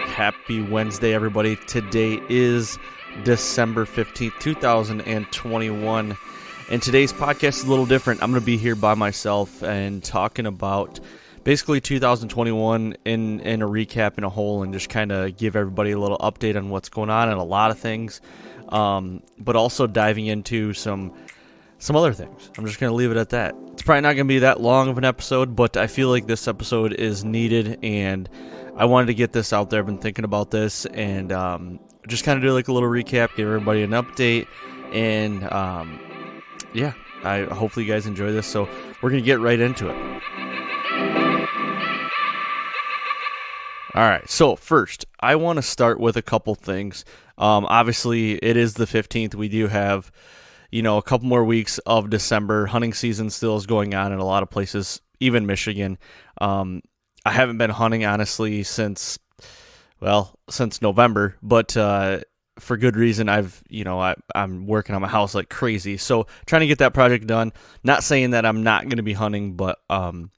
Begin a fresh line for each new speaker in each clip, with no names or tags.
Happy Wednesday, everybody. Today is December 15th, 2021, and today's podcast is a little different. I'm going to be here by myself and talking about basically 2021 in a recap in a whole, and just kind of give everybody a little update on what's going on and a lot of things, but also diving into some other things. I'm just going to leave it at that. It's probably not going to be that long of an episode, but I feel like this episode is needed, and I wanted to get this out there. I've been thinking about this, and just kind of do like a little recap, give everybody an update, and hopefully you guys enjoy this. So we're going to get right into it. All right, so first, I want to start with a couple things. Obviously, it is the 15th. We do have, a couple more weeks of December. Hunting season still is going on in a lot of places, even Michigan. I haven't been hunting, honestly, since November, but for good reason. I'm working on my house like crazy, so trying to get that project done. Not saying that I'm not going to be hunting, but the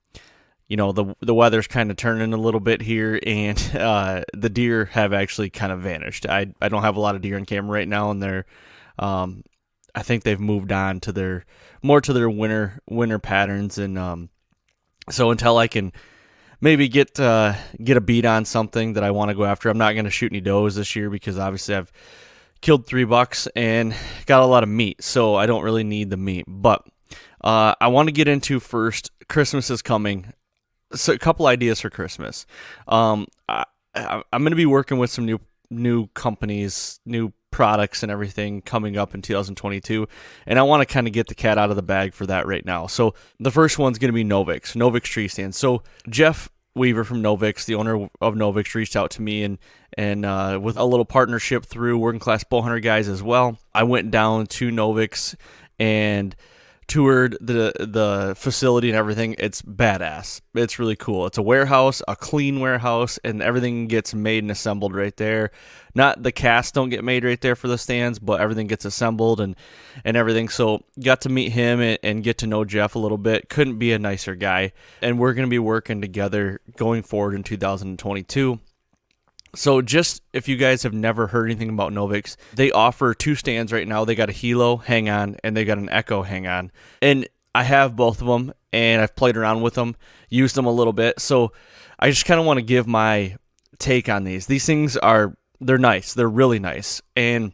weather's kind of turning a little bit here, and the deer have actually kind of vanished. I don't have a lot of deer on camera right now, and they're I think they've moved on to their winter patterns, and so until I can maybe get a beat on something that I want to go after, I'm not going to shoot any does this year, because obviously I've killed 3 bucks and got a lot of meat, so I don't really need the meat. But I want to get into first, Christmas is coming. So a couple ideas for Christmas. I'm going to be working with some new companies, new products and everything coming up in 2022, and I want to kind of get the cat out of the bag for that right now. So the first one's going to be Novix tree stands. So Jeff Weaver from Novix, the owner of Novix, reached out to me, and with a little partnership through Working Class Bowhunter Guys as well, I went down to Novix and toured the facility and everything. It's badass. It's really cool. It's a warehouse, a clean warehouse, and everything gets made and assembled right there. Not the casts don't get made right there for the stands, but everything gets assembled and everything. So got to meet him and get to know Jeff a little bit. Couldn't be a nicer guy. And we're going to be working together going forward in 2022. So just if you guys have never heard anything about Novix, they offer 2 stands right now. They got a Hilo Hang On and they got an Echo Hang On. And I have both of them, and I've played around with them, used them a little bit. So I just kind of want to give my take on these. These things they're nice. They're really nice. And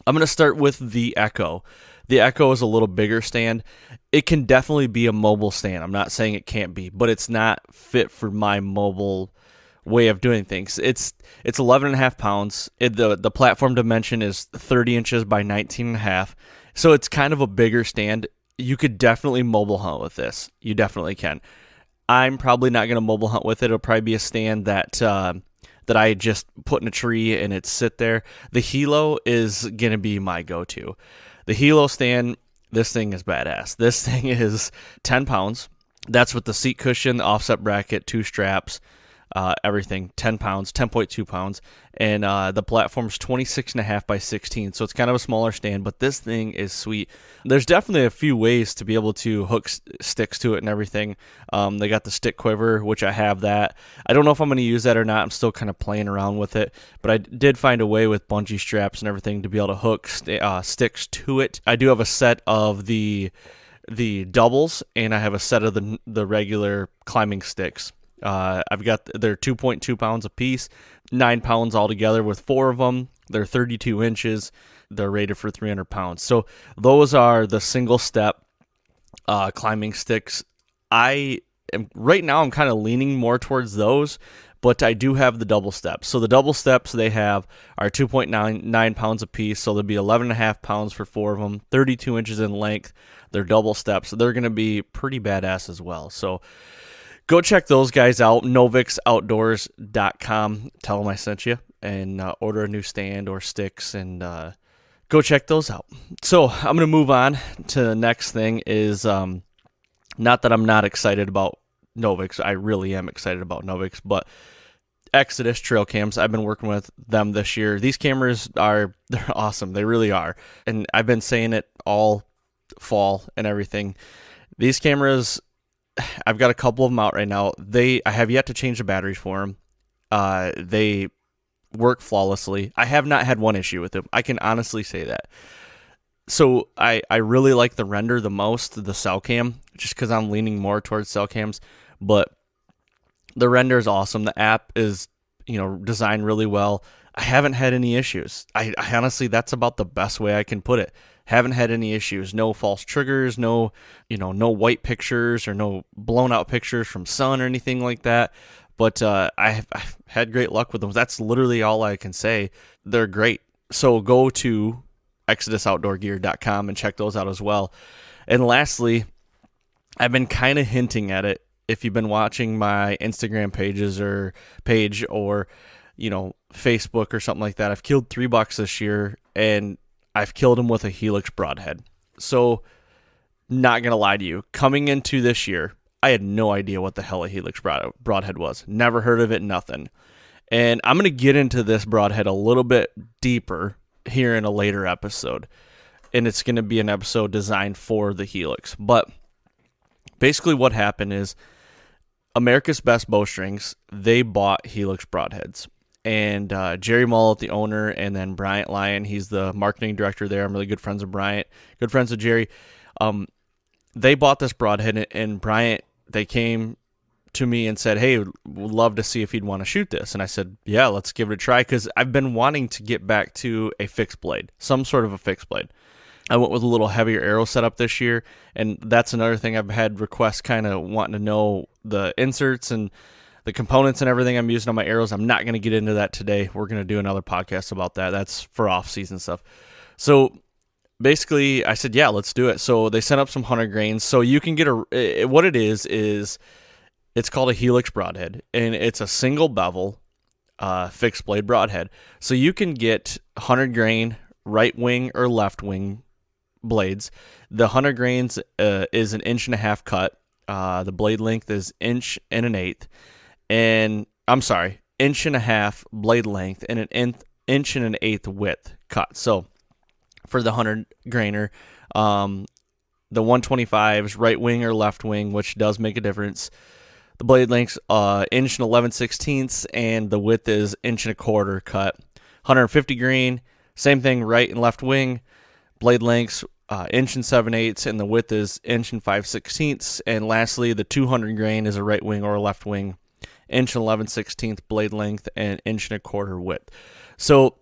I'm going to start with the Echo. The Echo is a little bigger stand. It can definitely be a mobile stand. I'm not saying it can't be, but it's not fit for my mobile way of doing things. It's 11.5 pounds. The platform dimension is 30 inches by 19.5. So it's kind of a bigger stand. You could definitely mobile hunt with this. You definitely can. I'm probably not going to mobile hunt with it. It'll probably be a stand that I just put in a tree and it's sit there. The Hilo is going to be my go-to. The Hilo stand, this thing is badass. This thing is 10 pounds. That's with the seat cushion, the offset bracket, 2 straps, everything, 10 pounds, 10.2 pounds, and the platform's 26.5 by 16, so it's kind of a smaller stand, but this thing is sweet. There's definitely a few ways to be able to hook sticks to it and everything. They got the stick quiver, which I have that. I don't know if I'm going to use that or not. I'm still kind of playing around with it, but I did find a way with bungee straps and everything to be able to hook sticks to it. I do have a set of the doubles, and I have a set of the regular climbing sticks. They're 2.2 pounds a piece, 9 pounds altogether with 4 of them. They're 32 inches. They're rated for 300 pounds. So those are the single step climbing sticks. Right now I'm kind of leaning more towards those, but I do have the double steps. So the double steps they have are 2.9 pounds a piece. So there'll be 11.5 pounds for 4 of them, 32 inches in length. They're double steps. So they're going to be pretty badass as well. So go check those guys out, novixoutdoors.com. Tell them I sent you, and order a new stand or sticks, and go check those out. So I'm going to move on to the next thing is, not that I'm not excited about Novix. I really am excited about Novix, but Exodus trail cams, I've been working with them this year. These cameras they're awesome. They really are. And I've been saying it all fall and everything. These cameras, I've got a couple of them out right now. I have yet to change the batteries for them. They work flawlessly. I have not had one issue with them. I can honestly say that. So I really like the render the most, the cell cam, just because I'm leaning more towards cell cams. But the render is awesome. The app is, designed really well. I haven't had any issues. I honestly, that's about the best way I can put it. Haven't had any issues. No false triggers. No, no white pictures or no blown out pictures from sun or anything like that. But I've had great luck with them. That's literally all I can say. They're great. So go to ExodusOutdoorGear.com and check those out as well. And lastly, I've been kind of hinting at it. If you've been watching my Instagram page or Facebook or something like that, I've killed 3 bucks this year, and I've killed them with a Helix broadhead. So, not gonna lie to you, coming into this year, I had no idea what the hell a Helix broadhead was. Never heard of it, nothing. And I'm gonna get into this broadhead a little bit deeper here in a later episode, and it's gonna be an episode designed for the Helix. But basically, what happened is America's Best Bowstrings, they bought Helix broadheads. And Jerry Mullet, the owner, and then Bryant Lyon, he's the marketing director there. I'm really good friends with Bryant, good friends with Jerry. They bought this broadhead, and Bryant, they came to me and said, hey, would love to see if he'd want to shoot this. And I said, yeah, let's give it a try, because I've been wanting to get back to a fixed blade, some sort of a fixed blade. I went with a little heavier arrow setup this year, and that's another thing. I've had requests kind of wanting to know the inserts and the components and everything I'm using on my arrows. I'm not going to get into that today. We're going to do another podcast about that. That's for off-season stuff. So basically, I said, yeah, let's do it. So they sent up some 100 grains. So you can get what it is it's called a Helix broadhead, and it's a single bevel fixed blade broadhead. So you can get 100 grain right wing or left wing blades. The 100 grains is 1.5 inch cut. The blade length is 1 1/8 and I'm sorry, 1.5 inch blade length and 1 1/8 width cut. So for the 100 grainer, the 125s, right wing or left wing, which does make a difference. The blade length's 1 11/16 and the width is 1.25 inch cut. 150 grain, same thing, right and left wing. Blade lengths 1 7/8 and the width is 1 5/16. And lastly, the 200 grain is a right wing or a left wing, 1 11/16 blade length and 1 1/4 width. So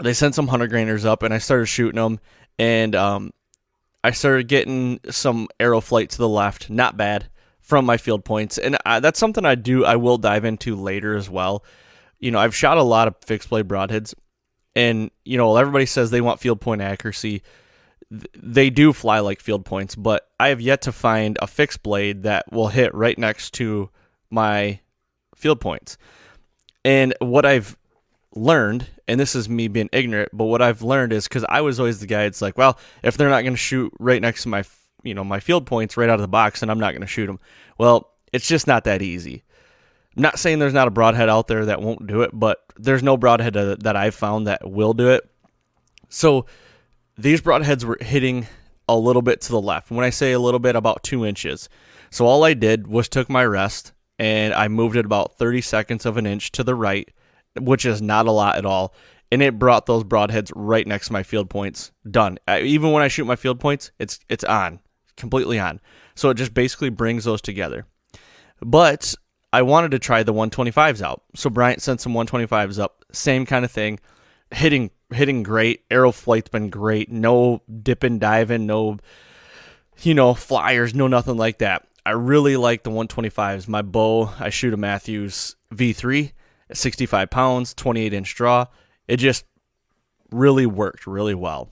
they sent some 100 grainers up, and I started shooting them, and I started getting some arrow flight to the left, not bad, from my field points. And that's something I will dive into later as well. I've shot a lot of fixed blade broadheads, and everybody says they want field point accuracy. They do fly like field points, but I have yet to find a fixed blade that will hit right next to my field points. And what I've learned, and this is me being ignorant, but what I've learned is, because I was always the guy, it's like, well, if they're not going to shoot right next to my my field points right out of the box, then I'm not going to shoot them. Well, it's just not that easy. I'm not saying there's not a broadhead out there that won't do it, but there's no broadhead that I've found that will do it. So these broadheads were hitting a little bit to the left. When I say a little bit, about 2 inches. So all I did was took my rest, and I moved it about 30 seconds of an inch to the right, which is not a lot at all. And it brought those broadheads right next to my field points. Done. Even when I shoot my field points, it's on, completely on. So it just basically brings those together. But I wanted to try the 125s out. So Bryant sent some 125s up. Same kind of thing. Hitting great. Arrow flight's been great. No dipping, diving, no, flyers, no nothing like that. I really like the 125s. My bow, I shoot a Mathews V3 at 65 pounds, 28-inch draw. It just really worked really well.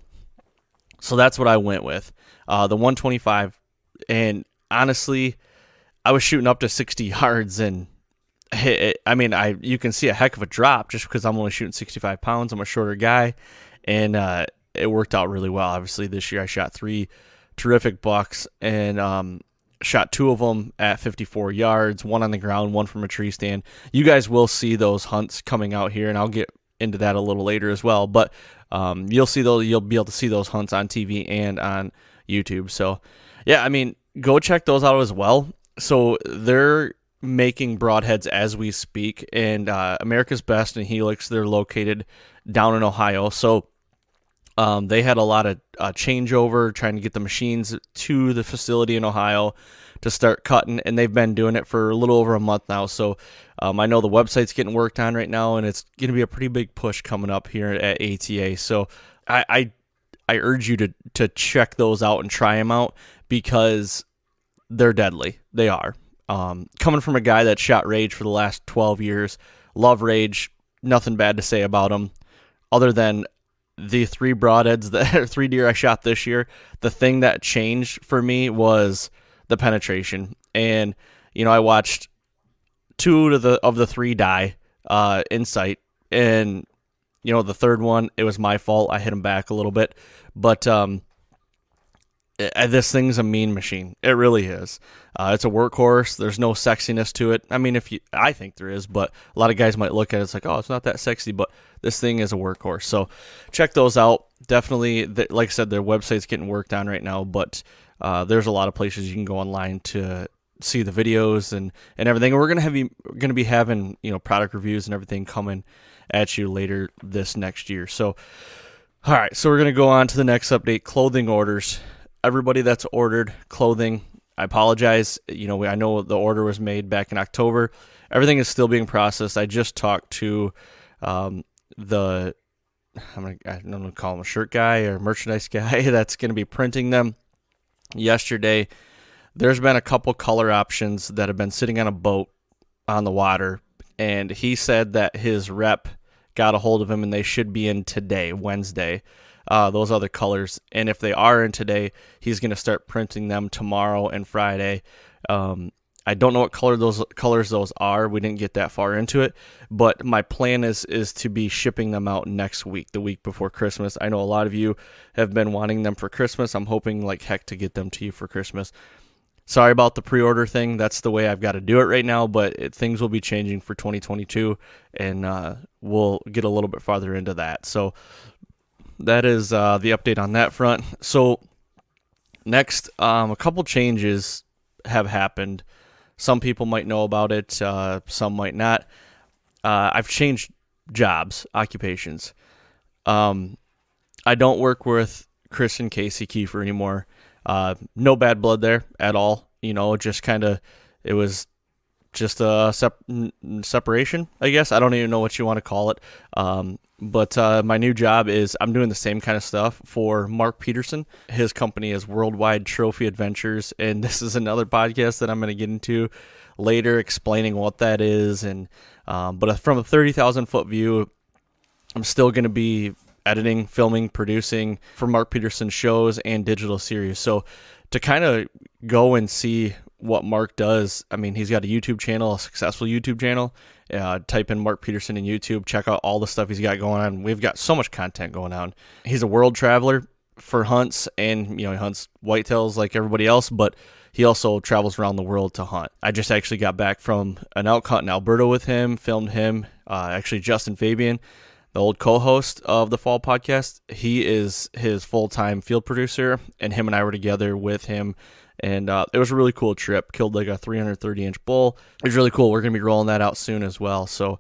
So that's what I went with. The 125, and honestly, I was shooting up to 60 yards and hit it. I mean, you can see a heck of a drop just because I'm only shooting 65 pounds. I'm a shorter guy, and it worked out really well. Obviously, this year I shot 3 terrific bucks, and shot 2 of them at 54 yards, 1 on the ground, 1 from a tree stand. You guys will see those hunts coming out here, and I'll get into that a little later as well. But you'll be able to see those hunts on TV and on YouTube. So yeah, I mean, go check those out as well. So they're making broadheads as we speak, and America's Best and Helix, they're located down in Ohio. So they had a lot of changeover trying to get the machines to the facility in Ohio to start cutting, and they've been doing it for a little over a month now. So I know the website's getting worked on right now, and it's going to be a pretty big push coming up here at ATA. So I urge you to check those out and try them out, because they're deadly. They are. Coming from a guy that shot Rage for the last 12 years, love Rage, nothing bad to say about them, other than the 3 broadheads, the 3 deer I shot this year. The thing that changed for me was the penetration. And, I watched 2 of the 3 die in sight. And, the third one, it was my fault. I hit him back a little bit. But this thing's a mean machine. It really is. It's a workhorse. There's no sexiness to it. I mean, I think there is, but a lot of guys might look at it, it's like, oh, it's not that sexy, but this thing is a workhorse. So check those out. Definitely, like I said, their website's getting worked on right now, but there's a lot of places you can go online to see the videos and everything. And we're gonna be having product reviews and everything coming at you later this next year. So, all right, so we're gonna go on to the next update: clothing orders. Everybody that's ordered clothing, I apologize. I know the order was made back in October. Everything is still being processed. I just talked to I'm gonna call him a shirt guy or merchandise guy that's gonna be printing them yesterday. There's been a couple color options that have been sitting on a boat on the water, and he said that his rep got a hold of him and they should be in today, Wednesday. Those other colors, and if they are in today, he's going to start printing them tomorrow and Friday. I don't know what colors those are. We didn't get that far into it, but my plan is to be shipping them out next week, the week before Christmas. I know a lot of you have been wanting them for Christmas. I'm hoping like heck to get them to you for Christmas. Sorry about the pre-order thing. That's the way I've got to do it right now, but things will be changing for 2022, and we'll get a little bit farther into that. So that is the update on that front. So next, a couple changes have happened. Some people might know about it, some might not. I've changed jobs, occupations. I don't work with Chris and Casey Kiefer anymore. No bad blood there at all. Just it was just a separation, I guess. I don't even know what you want to call it. But my new job is I'm doing the same kind of stuff for Mark Peterson. His company is Worldwide Trophy Adventures, and this is another podcast that I'm going to get into later, explaining what that is. And but from a 30,000 foot view, I'm still going to be editing, filming, producing for Mark Peterson shows and digital series. So to kind of go and see what Mark does, I mean, he's got a YouTube channel, a successful YouTube channel. Type in Mark Peterson in YouTube, check out all the stuff he's got going on. We've got so much content going on. He's a world traveler for hunts, and he hunts whitetails like everybody else, but he also travels around the world to hunt. I just actually got back from an elk hunt in Alberta with him, filmed him. Actually, Justin Fabian, the old co-host of the Fall Podcast, he is his full-time field producer, and him and I were together with him. And it was a really cool trip. Killed like a 330-inch bull. It was really cool. We're going to be rolling that out soon as well. So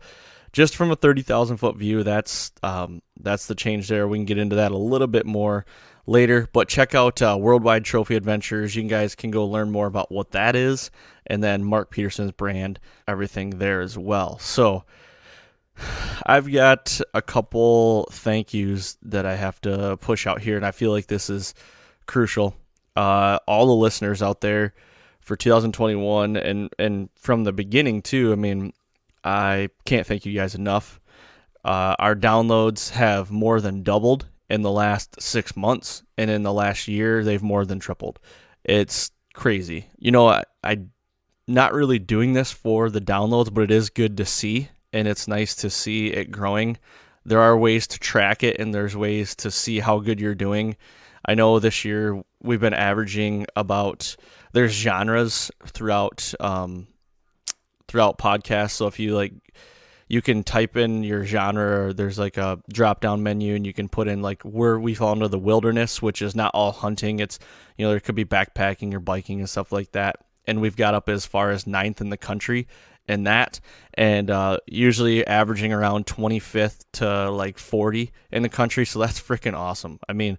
just from a 30,000 foot view, that's the change there. We can get into that a little bit more later. But check out Worldwide Trophy Adventures. You guys can go learn more about what that is. And then Mark Peterson's brand, everything there as well. So I've got a couple thank yous that I have to push out here, and I feel like this is crucial. All the listeners out there for 2021 and from the beginning too. I mean, I can't thank you guys enough. Our downloads have more than doubled in the last 6 months, and in the last year, they've more than tripled. It's crazy. I not really doing this for the downloads, but it is good to see, and it's nice to see it growing. There are ways to track it, and there's ways to see how good you're doing. I know this year we've been averaging there's genres throughout podcasts. So if you you can type in your genre, or there's like a drop down menu, and you can put in like where we fall into the wilderness, which is not all hunting. It's, there could be backpacking or biking and stuff like that. And we've got up as far as ninth in the country in that, and usually averaging around 25th to like 40 in the country. So that's freaking awesome. I mean,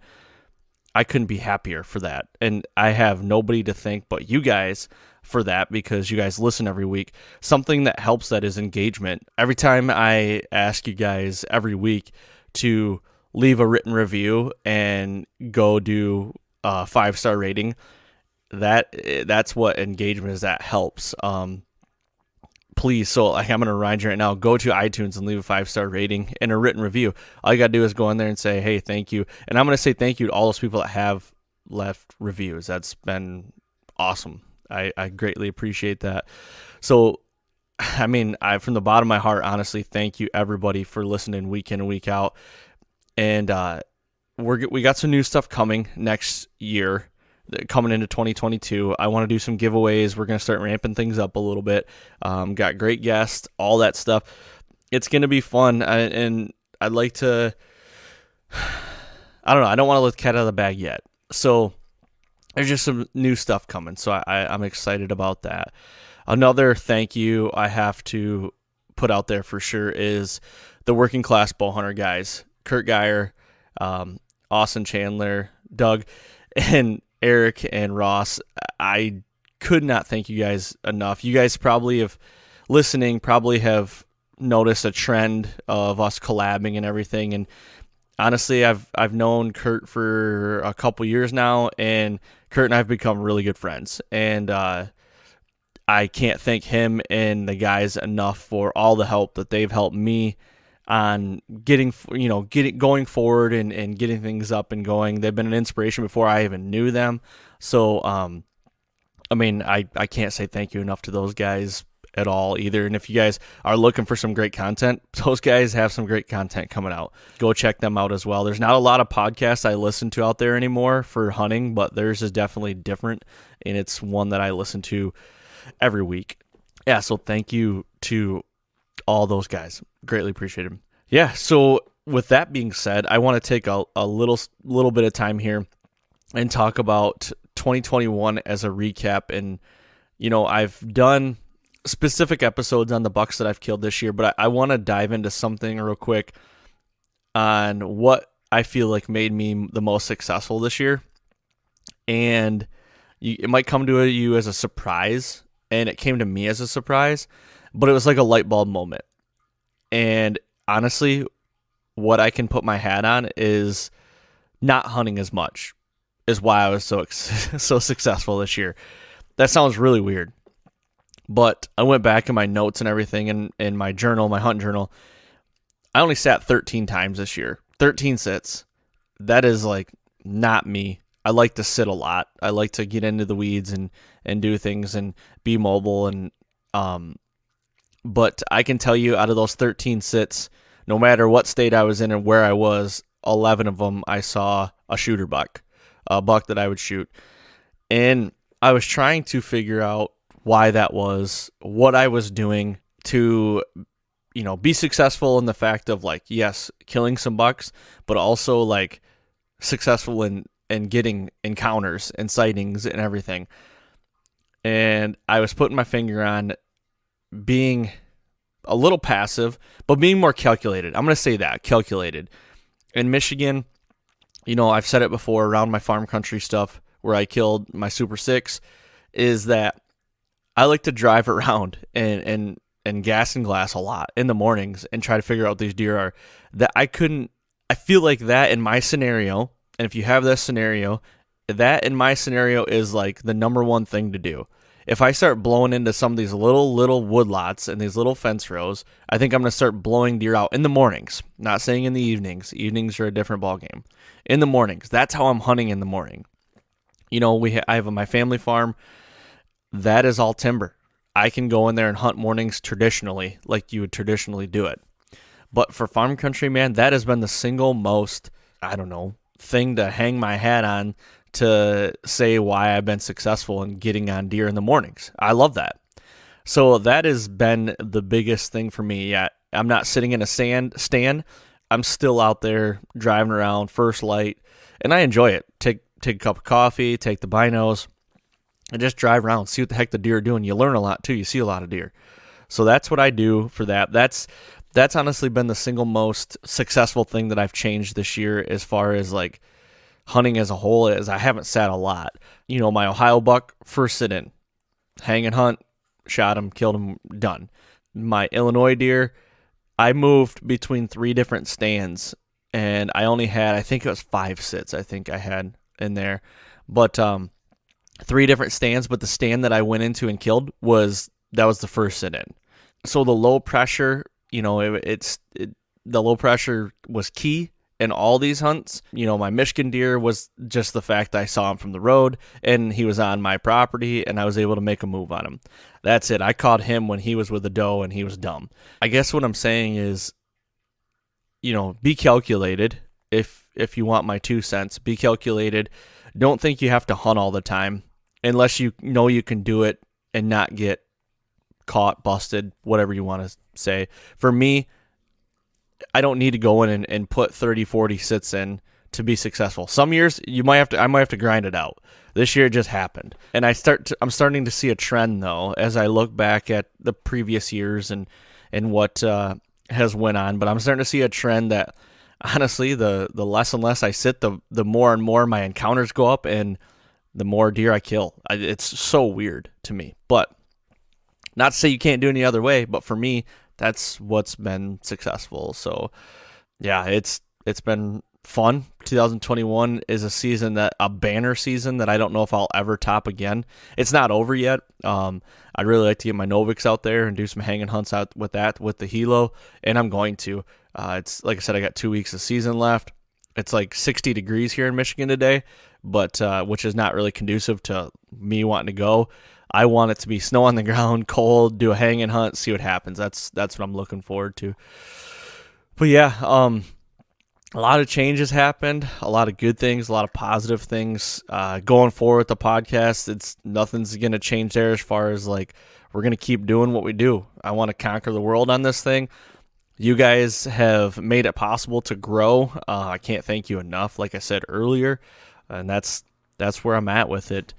I couldn't be happier for that. And I have nobody to thank but you guys for that, because you guys listen every week. Something that helps that is engagement. Every time I ask you guys every week to leave a written review and go do a 5-star rating, that's what engagement is. That helps. Please, so like, I'm going to remind you right now, go to iTunes and leave a 5-star rating and a written review. All you got to do is go in there and say, hey, thank you. And I'm going to say thank you to all those people that have left reviews. That's been awesome. I greatly appreciate that. So, I mean, from the bottom of my heart, honestly, thank you everybody for listening week in and week out. And we got some new stuff coming next year, coming into 2022. I want to do some giveaways. We're going to start ramping things up a little bit. Got great guests, all that stuff. It's going to be fun. And I'd like to, I don't know, I don't want to let the cat out of the bag yet. So there's just some new stuff coming. So I'm excited about that. Another thank you I have to put out there for sure is the Working Class Bowhunter guys, Kurt Geyer, Austin Chandler, Doug, and Eric and Ross. I could not thank you guys enough. You guys probably have noticed a trend of us collabing and everything. And honestly, I've known Kurt for a couple years now, and Kurt and I have become really good friends. And I can't thank him and the guys enough for all the help that they've helped me on getting going forward and getting things up and going. They've been an inspiration before I even knew them. So, I mean, I can't say thank you enough to those guys at all either. And if you guys are looking for some great content, those guys have some great content coming out. Go check them out as well. There's not a lot of podcasts I listen to out there anymore for hunting, but theirs is definitely different, and it's one that I listen to every week. Yeah, so thank you to all those guys. Greatly appreciate them. Yeah, so with that being said, I want to take a little bit of time here and talk about 2021 as a recap. And, I've done specific episodes on the bucks that I've killed this year, but I want to dive into something real quick on what I feel like made me the most successful this year. And it might come to you as a surprise, and it came to me as a surprise, but it was like a light bulb moment. And honestly, what I can put my hat on is not hunting as much is why I was so successful this year. That sounds really weird, but I went back in my notes and everything, and in my journal, my hunt journal, I only sat 13 times this year. 13 sits. That is like not me. I like to sit a lot. I like to get into the weeds and do things and be mobile. And but I can tell you, out of those 13 sits, no matter what state I was in and where I was, 11 of them I saw a shooter buck, a buck that I would shoot. And I was trying to figure out why that was, what I was doing to, be successful in the fact of like, yes, killing some bucks, but also like successful in getting encounters and sightings and everything. And I was putting my finger on being a little passive, but being more calculated. I'm going to say that, calculated. In Michigan, I've said it before, around my farm country stuff where I killed my Super 6, is that I like to drive around and gas and glass a lot in the mornings and try to figure out what these deer are. That I feel like that in my scenario, and if you have this scenario, that in my scenario is like the number one thing to do. If I start blowing into some of these little woodlots and these little fence rows, I think I'm going to start blowing deer out in the mornings. Not saying in the evenings. Evenings are a different ballgame. In the mornings. That's how I'm hunting in the morning. I have my family farm. That is all timber. I can go in there and hunt mornings traditionally, like you would traditionally do it. But for farm country, man, that has been the single most, thing to hang my hat on to say why I've been successful in getting on deer in the mornings. I love that. So that has been the biggest thing for me. Yeah, I'm not sitting in a stand. I'm still out there driving around, first light, and I enjoy it. Take a cup of coffee, take the binos, and just drive around, see what the heck the deer are doing. You learn a lot too. You see a lot of deer. So that's what I do for that. That's honestly been the single most successful thing that I've changed this year as far as like hunting as a whole, is I haven't sat a lot. My Ohio buck, first sit in, hang and hunt, shot him, killed him, done. My Illinois deer, I moved between 3 different stands, and I only had, I think it was 5 sits I think I had in there. But 3 different stands, but the stand that I went into and killed was the first sit in. So the low pressure, the low pressure was key in all these hunts. My Michigan deer was just the fact that I saw him from the road and he was on my property and I was able to make a move on him. That's it. I caught him when he was with a doe and he was dumb. I guess what I'm saying is, be calculated. If you want my 2 cents, be calculated. Don't think you have to hunt all the time unless you know you can do it and not get caught, busted, whatever you want to say. For me, I don't need to go in and put 30, 40 sits in to be successful. Some years I might have to grind it out. This year it just happened. And I'm starting to see a trend though, as I look back at the previous years and what has went on. But I'm starting to see a trend that honestly, the less and less I sit, the more and more my encounters go up and the more deer I kill. It's so weird to me. But not to say you can't do it any other way, but for me, that's what's been successful. So yeah, it's been fun. 2021 is a banner season that I don't know if I'll ever top again. It's not over yet. I'd really like to get my Novix out there and do some hanging hunts out with the Hilo, and I'm going to. It's like I said, I got 2 weeks of season left. It's like 60 degrees here in Michigan today, but which is not really conducive to me wanting to go. I want it to be snow on the ground, cold, do a hanging hunt, see what happens. That's what I'm looking forward to. But yeah, a lot of changes happened, a lot of good things, a lot of positive things. Going forward with the podcast, nothing's going to change there as far as like we're going to keep doing what we do. I want to conquer the world on this thing. You guys have made it possible to grow. I can't thank you enough, like I said earlier, and that's where I'm at with it.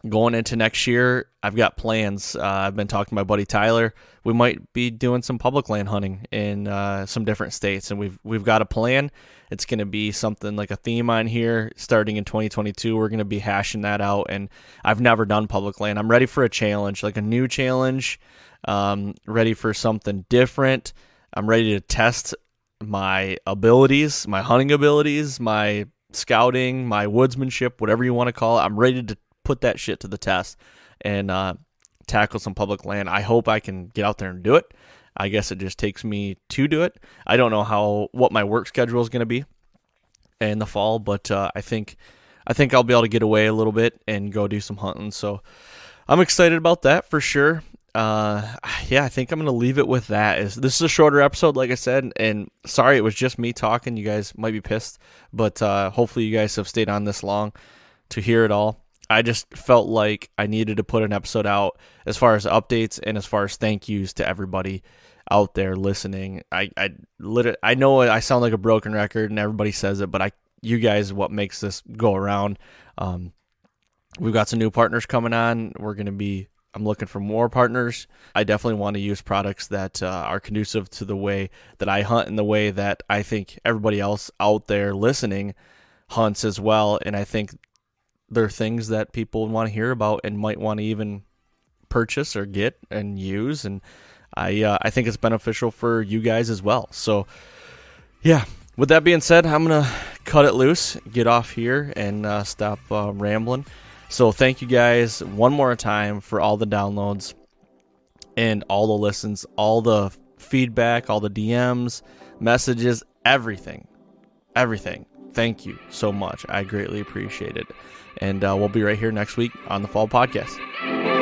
Going into next year, I've got plans. I've been talking to my buddy Tyler. We might be doing some public land hunting in some different states, and we've got a plan. It's going to be something like a theme on here. Starting in 2022, we're going to be hashing that out, and I've never done public land. I'm ready for a challenge, like a new challenge, ready for something different. I'm ready to test my abilities, my hunting abilities, my scouting, my woodsmanship, whatever you want to call it. I'm ready to put that shit to the test and tackle some public land. I hope I can get out there and do it. I guess it just takes me to do it. I don't know what my work schedule is going to be in the fall, but I think I'll be able to get away a little bit and go do some hunting. So I'm excited about that for sure. Yeah, I think I'm going to leave it with that. This is a shorter episode, like I said, and sorry it was just me talking. You guys might be pissed, but hopefully you guys have stayed on this long to hear it all. I just felt like I needed to put an episode out as far as updates and as far as thank yous to everybody out there listening. I know I sound like a broken record and everybody says it, but you guys are what makes this go around. We've got some new partners coming on. I'm looking for more partners. I definitely want to use products that are conducive to the way that I hunt and the way that I think everybody else out there listening hunts as well. And I think they're things that people want to hear about and might want to even purchase or get and use. And I think it's beneficial for you guys as well. So yeah, with that being said, I'm going to cut it loose, get off here and stop rambling. So thank you guys one more time for all the downloads and all the listens, all the feedback, all the DMs, messages, everything. Thank you so much. I greatly appreciate it. And we'll be right here next week on the Fall Podcast.